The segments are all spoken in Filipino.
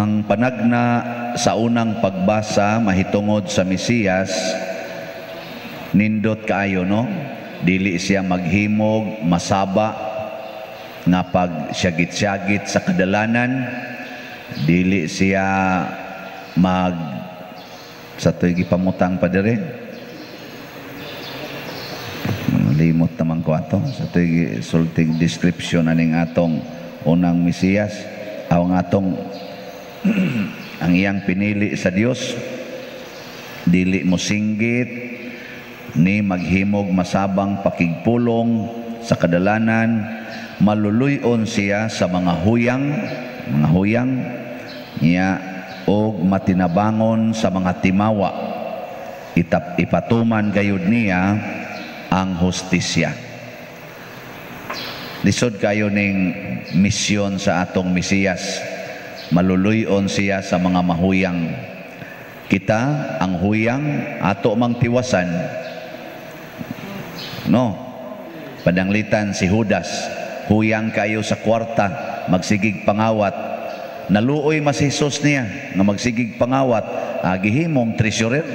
Ang panagna sa unang pagbasa mahitungod sa Mesiyas, nindot kaayo, no? Dili siya maghimog, masaba, nga pag syagit-syagit sa kadalanan. Dili siya sa to'y gipamutang pa dire. Limot naman ko ato. Sa to'y sulting description aning atong unang Mesiyas. Ang atong ang iyang pinili sa Dios, dili mo singgit ni maghimog masabang pakigpulong sa kadalanan, maluluyon siya sa mga huyang niya og matinabangon sa mga timawa, ipatuman gayud niya ang hustisya. Lisod kayo ning misyon sa atong Mesiyas. Maluluyon siya sa mga mahuyang. Kita, ang huyang, ato mang tiwasan. No? Padanglitan si Judas, huyang kayo sa kwarta, magsigig pangawat. Naluoy mas Jesus niya, nga magsigig pangawat, gihimong treasurer.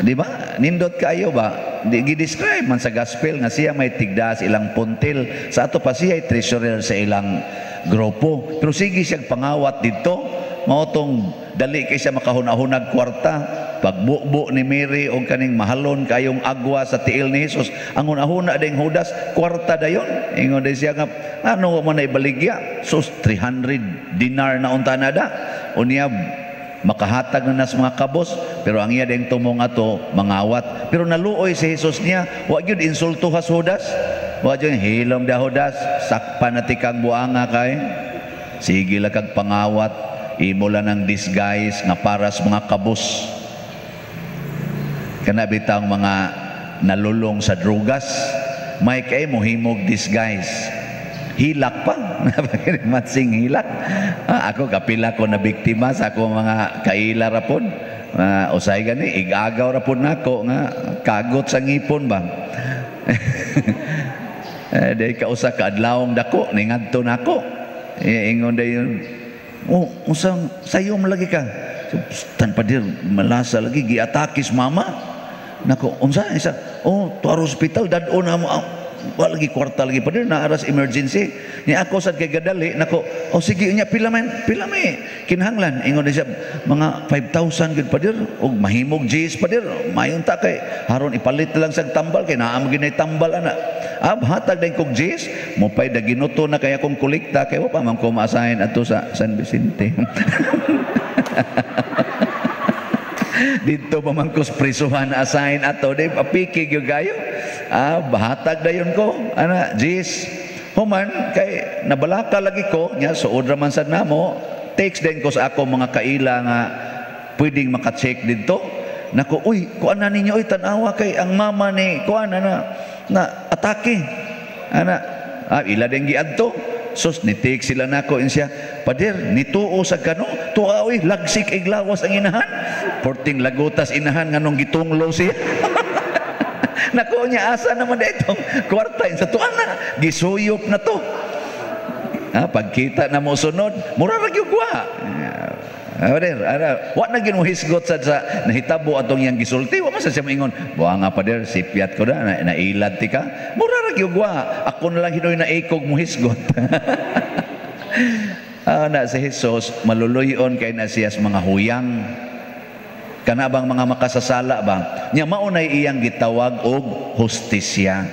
Di ba? Nindot kayo ba? Gi-describe man sa gospel nga siya may tigdas ilang puntil. Sa ato pa siya ay treasurer sa ilang grupo. Pero sige siya pangawat dito, maotong dali kay siya makahunahunag kwarta. Pagbubo ni Mary o kaning mahalon kayong agwa sa tiil ni Jesus, ang hunahuna ding Judas, kwarta dayon. Ingon din siya nga, ano mo na ibaligya? Sus, 300 dinar na unta na da. Unya, makahatag na nas mga kabos, pero ang iya ding tumong ato, mangawat. Pero naluoy si Jesus niya, wag yun insulto has Judas. Wag yun, hilom da Judas, sakpan na tikang buanga kay. Sige lang kag pangawat, imo lang ng disguise nga para sa mga kabos. Kana bitang mga nalulong sa drugas, may kay mohimog disguise. Hilak pa. Matsing hilak. Ako kapila ko na biktima sa ako mga kaila rapon. Usay gani, igagaw rapon nako nga kagot sa ngipon ba. Dahil kausa ka adlawong dako, ningadto nako. Ingon dayon, usang sayo lagi ka. Tanpa dir malasa lagi giatakis mama. Nako, unsa isa? To hospital dadon na mo. Lagi kwarta lagi pa din na aras emergency. Ni ako sad kay gadali nako. Sige nya pila may kinahanglan. Ingon siya mga 5,000 gud pa dir og mahimog Gs pa dir. Mayon ta kay haron ipalit lang sa tambal kay naa ginay tambal ana. Hatag din kog Gs mo pay daginuto na kay akong kolekta kay wa pa man ko ma-assign adto sa San Vicente. Dito pa man ko prisuhan assign ato di papikig yung gayo. Bahatag dayon ko ana Jis human kay nabalaka lagi ko nya suod ra man sad namo, text din ko sa ako mga kaila nga pwedeng maka-check dito. Nako, uy kuan na ninyo tan-awa kay ang mama ni kuan na atake ana ila din giadto. Sus ni-take sila nako insya, pader nituo sa kano tuwa oy lagsik iglawas ang inahan, porting lagutas inahan nganong gitunglo siya. Nako nya asa naman ditong kwarta sa tuan na gisuyop na to. Pagkita na mo sunod mura ra gyud wa. Wa na gid mo hisgot sa nahitabo atong yang gisulti, wa man sa siya moingon buha nga pader sipyat ko na nailad ti ka mura ra gyud wa, ako na lang hinoy na ikog mo hisgot. Na si Jesus maluluyon kay na siya mga huyang. Kana bang mga makasasala ba nya maunay iyang gitawag og hustisya.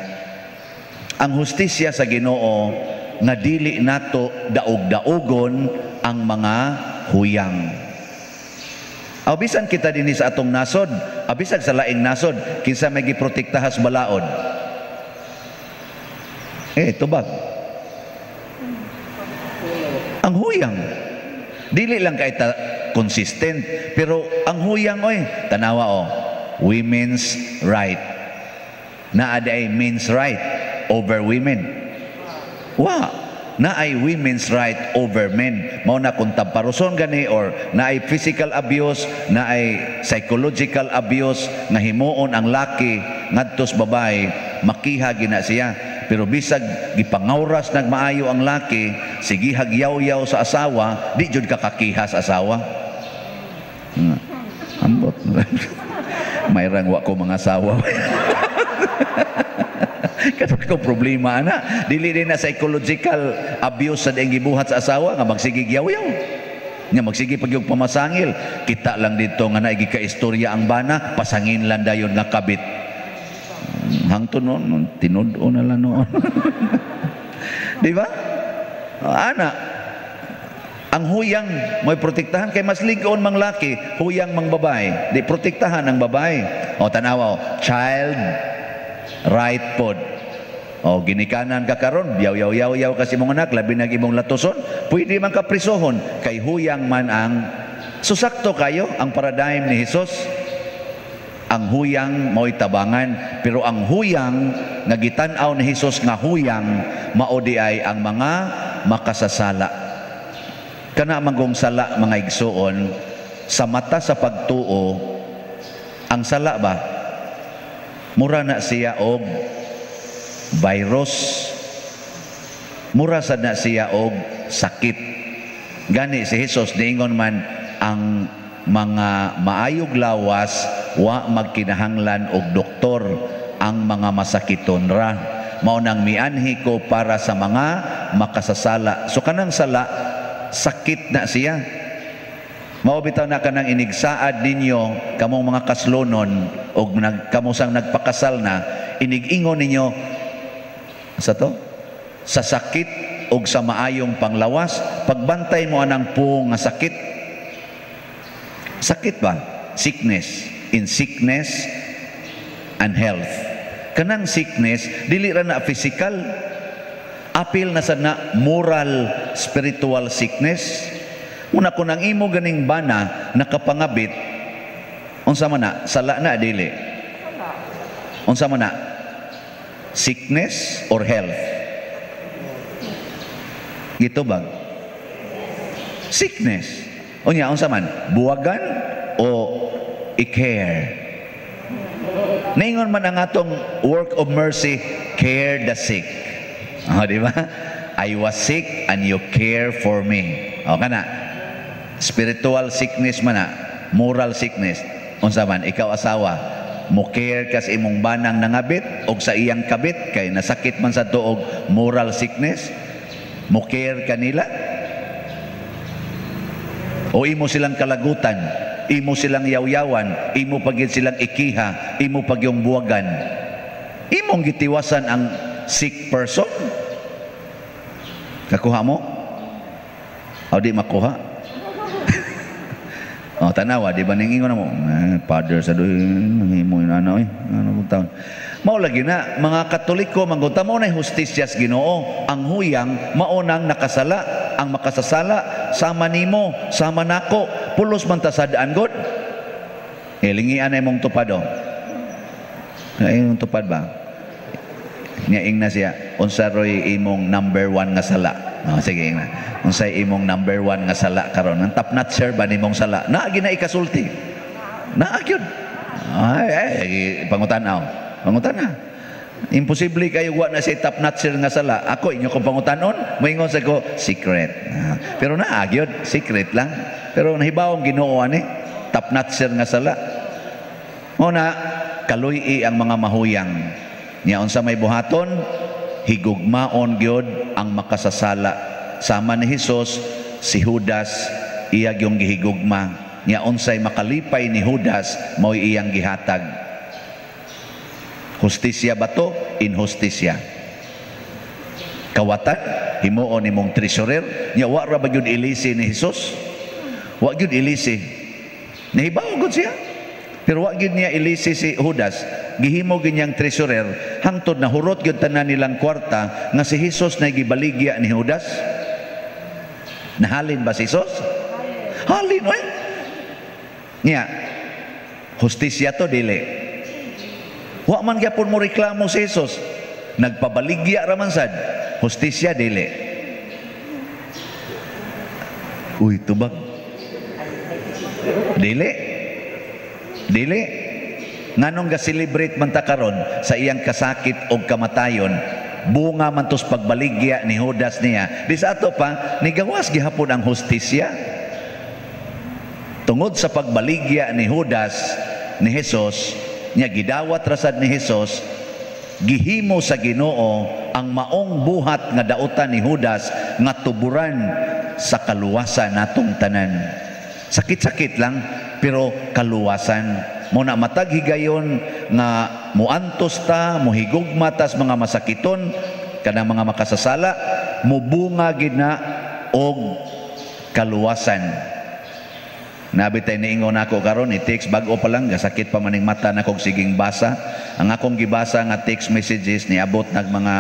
Ang hustisya sa Ginoo nga dili nato daog-daogon ang mga huyang. Bisan kita dinhi sa atong nasod, bisan sa laing nasod, kinsa may giprotektahas balaod. Tubag. Ang huyang dili lang kay consistent, pero ang huyang tanawa women's right. Naa ay men's right over women. Na ay women's right over men. Mao na kung tamparuson gani or na ay physical abuse, na ay psychological abuse nga himuon ang laki ngadto sa babae, makiha gina siya. Pero bisag gipangawras nagmaayo ang laki, sige hagyaw-yaw sa asawa, di jud kakakihas asawa. Ambot. Mayrang wa ko mga asawa. Kadto ko problema ana. Dili din na psychological abuse sa ding gibuhat sa asawa nga magsige yaw-yaw. Nga magsige pag yung pamasangil. Kita lang dito nga naigi ka istorya ang bana, pasangin lang dayon nga kabit. Hangtod noon, tinud-o na lang noon. Di ba? Ana, ang huyang mo'y protektahan kay mas ligon mang laki, huyang mang babae. Di protektahan ang babae. O tanawa, child right pod. O ginikanan ka karon, yaw-yaw-yaw kasi mong anak, labi na imong latuson, pwede man ka prisohon kay huyang man ang susakto kayo ang paradigm ni Jesus. Ang huyang mo'y tabangan, pero ang huyang nga gitan-aw ni Jesus nga huyang mao di ay ang mga makasasala. Kana manggong sala mga igsuon sa mata sa pagtuo, ang sala ba mura na siya og virus, mura sad na siya og sakit. Gani si Jesus niingon man ang mga maayog lawas wa magkinahanglan og doktor, ang mga masakiton ra mao nang mianhi ko para sa mga makasasala. So kanang sala sakit na siya. Mao bitaw na kanang inigsaad ninyo kamong mga kaslonon og kamusang nagpakasal na, inig-ingon ninyo sa to sa sakit og sa maayong panglawas, pagbantay mo anang puong nga sakit. Sakit ba? Sickness. In sickness and health. Kanang sickness dili ra na physical, apil na sad na moral, spiritual sickness. Una ko nang imo ganing bana nakapangabit, unsa man na sala na dili? Unsa man na? Sickness or health? Gitubag. Sickness. Unya unsa man? Buwagan o i-care. Ningon man ang atong work of mercy, care the sick. Di ba? I was sick and you care for me. Kana. Spiritual sickness man na, moral sickness. Unsa man, ikaw asawa, mo care ka sa imong banang nangabit o sa iyang kabit, kay nasakit man sa tuog moral sickness, mo care ka nila? O imo silang kalagutan, imo silang yaw-yawan, imo pagid silang ikiha, imo pagyong buwagan, imong gitiwasan ang sick person? Kakuha mo? O di makuha? O tanawa, di ba ningingon na mo? Father sa doy, himo yung ano taon. Mao lagi na, mga Katoliko, manggunta mo na hustisya sa Ginoo. Ang huyang, maunang nakasala. Ang makasasala, sama nimo, sama nako, pulos man tasadaan god. Lingian na imong tupad o. Imong tupad ba? Niyaing na siya, unsa roy imong number 1 nga sala. Sige na. Unsay imong number 1 nga sala karon? Ang top notcher ba nimong sala? Naagi na ikasulti. Naagyod. Ay, pangutanaw. Pangutana. Imposible kayo wa na si top notcher nga sala. Ako inyo kong pangutanon, moingon sa ko secret. Pero naagyod, secret lang. Pero nahibawong Ginoo ani, top notcher nga sala. Una, kaluy ang mga mahuyang. Nya unsa may buhaton, higugmaon gyud ang makasasala. Sama ni Hesus si Judas iyag yung gihigugma. Nya unsay makalipay ni Judas mao iyang gihatag. Hustisya ba to? Inhustisya. Kawatan himuon nimong treasurer, nya wa ra ba gyud ilisi ni Hesus? Wa gyud ilisi. Nahibaw gud siya. Pero wa gyud niya ilisi si Judas. Gihimo ganyang treasurer hangtod na hurot gyud tanan nilang kwarta nga si Hesus na gibaligya ni Judas. Nahalin ba si Hesus? Halin oy. Nya hustisya to dili. Wa man gyapon mo reklamo si Hesus. Nagpabaligya ra man sad. Hustisya dili. Uy tubag. Dili. Dili. Nganong ga-celebrate man ta karon sa iyang kasakit o kamatayon, bunga man tos pagbaligya ni Judas niya. Di sa ato pa nigawas gihapon ang hustisya. Tungod sa pagbaligya ni Judas ni Hesus, nya gidawat rasad ni Hesus, gihimo sa Ginoo ang maong buhat nga dautan ni Judas nga tuburan sa kaluwasan natong tanan. Sakit-sakit lang pero kaluwasan. Muna matag higayon nga muantos ta, muhigugma tas mga masakiton kanang mga makasasala, mubunga gid na og kaluwasan. Nabitay niingon ako karon i-text bag-o pa lang gasakit pa maning mata nako siging basa. Ang akong gibasa nga text messages niabot nag mga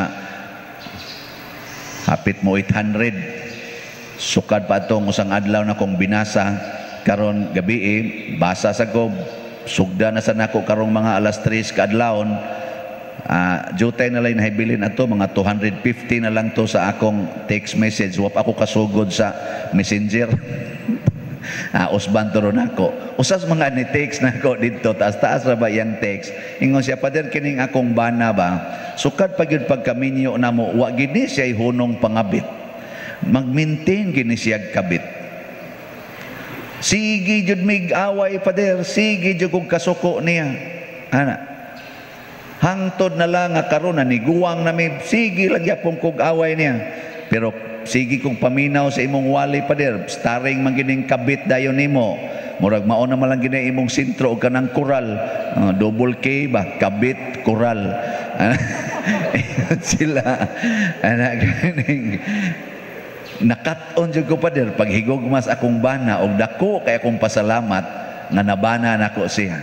hapit mo 800. Sukad pa atong usang adlaw na kong binasa karon gabi basa sa ko sugda na sa nako karong mga alas 3 kaadlawon. Jutay na lang nahibilin ato mga 250 na lang to sa akong text message. Wap ako kasugod sa messenger. Usban turon ako. Usas mga ni-text na ko dito, taas-taas ra ba yung text. Ingon siya, Pader, kining akong bana ba? Sukad pag yun pagkaminyo na mo, wa gini siya hunong pangabit. Mag-maintain gini siya kabit. Sige jud mig away, Pader. Sige jud kong kasuko niya. Ana. Hangtod na lang nga karon na niguwang namin. Sige lagya pong kog away niya. Pero sige kong paminaw sa imong wali, Pader. Starring man gining kabit dayon nimo. Murag mao na man lang gini imong sentro og kanang koral. Double K ba? Kabit, koral. Sila anak ganing nakat-on jud ko, Pader, paghigugmas akong bana og dako kay akong pasalamat nga nabana nako siya.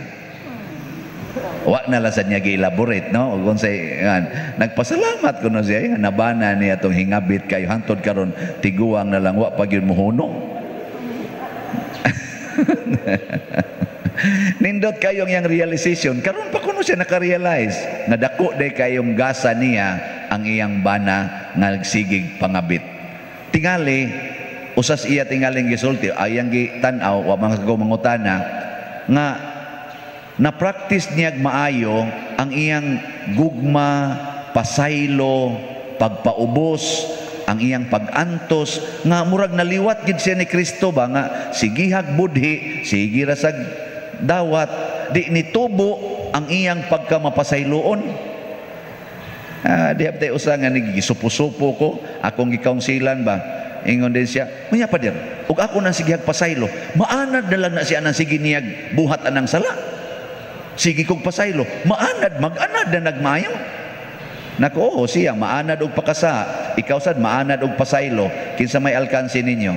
Wa na lang sa niya gi-elaborate, no? Ug unsay nagpasalamat ko na siya nabana niya atong hingabit kay hangtod karon tiguang na lang wa pa gyud mohunong. Nindot kayong yang realization karon pa kuno siya naka-realize nga dako day kayong gasa niya ang iyang bana nga sigig pangabit. Tingali usas iya tingaling gisulti ayang gitan-aw wa man ko mangutana nga na-practice niya maayo ang iyang gugma, pasaylo, pagpaubos, ang iyang pag-antos, nga murag naliwat gid siya ni Kristo ba nga sigihag budhi, sige rasag dawat, di nitubo ang iyang pagkamapasayloon. Di aptay usa nga nigisupo-supo ko, akong gikaunsilan ba, ingon din siya, "Unya, Pader, ug ako nang sigihag pasaylo, maanad na lang na siya nang sige niyag buhat anang sala." Sige kong pasaylo, maanad, mag-anad na nagmayo. Naku, oo, siya, maanad og pakasa. Ikaw sad, maanad og pasaylo. Kinsa may alkansi ninyo?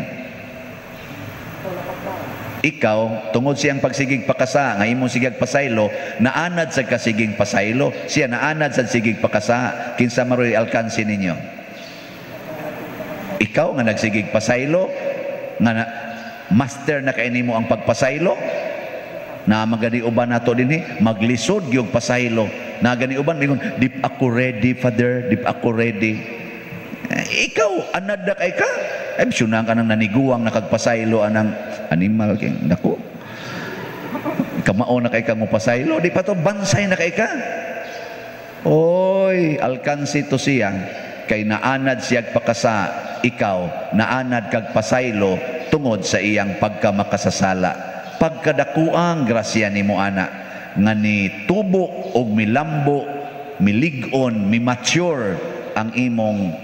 Ikaw, tungod siyang pagsigig pakasa, nga imong sigig pasaylo, naanad sa kasigig pasaylo. Siya, naanad sa sigig pakasa. Kinsa maroy alkansi ninyo? Ikaw, nga nagsigig pasaylo, nga master na kaini mo ang pagpasaylo, na magani uban nato dinhi maglisod gyud pasaylo na gani uban mingon dip ako ready, Father, dip ako ready. Ikaw anad na kay ka sunang ka nang naniguwang nakagpasaylo anang animal kay nako kamao na kay ka mo pasaylo di pa to bansay na kay ka. Oy, alkansi to siya kay naanad siyag pakasa, ikaw naanad kag pasaylo tungod sa iyang pagkamakasasala. Pagkadakuang grasya nimo ana nga ni tubo og milambo, milig-on, mi-mature ang imong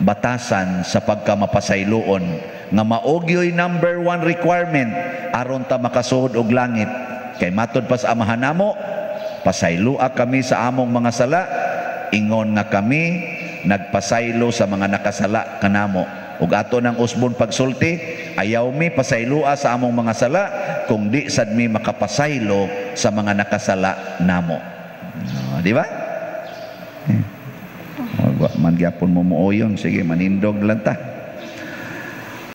batasan sa pagkamapasayloon nga maogyoy number 1 requirement aron ta makasuod og langit. Kay matod pa sa amahan namo, pasaylua kami sa among mga sala, ingon nga kami nagpasaylo sa mga nakasala kanamo. Ug ato nang usbon pagsulti, ayaw mi pasaylua sa among mga sala kung di sad mi makapasaylo sa mga nakasala namo. Di ba? Man gyapon mo muuyon, sige manindog lang ta.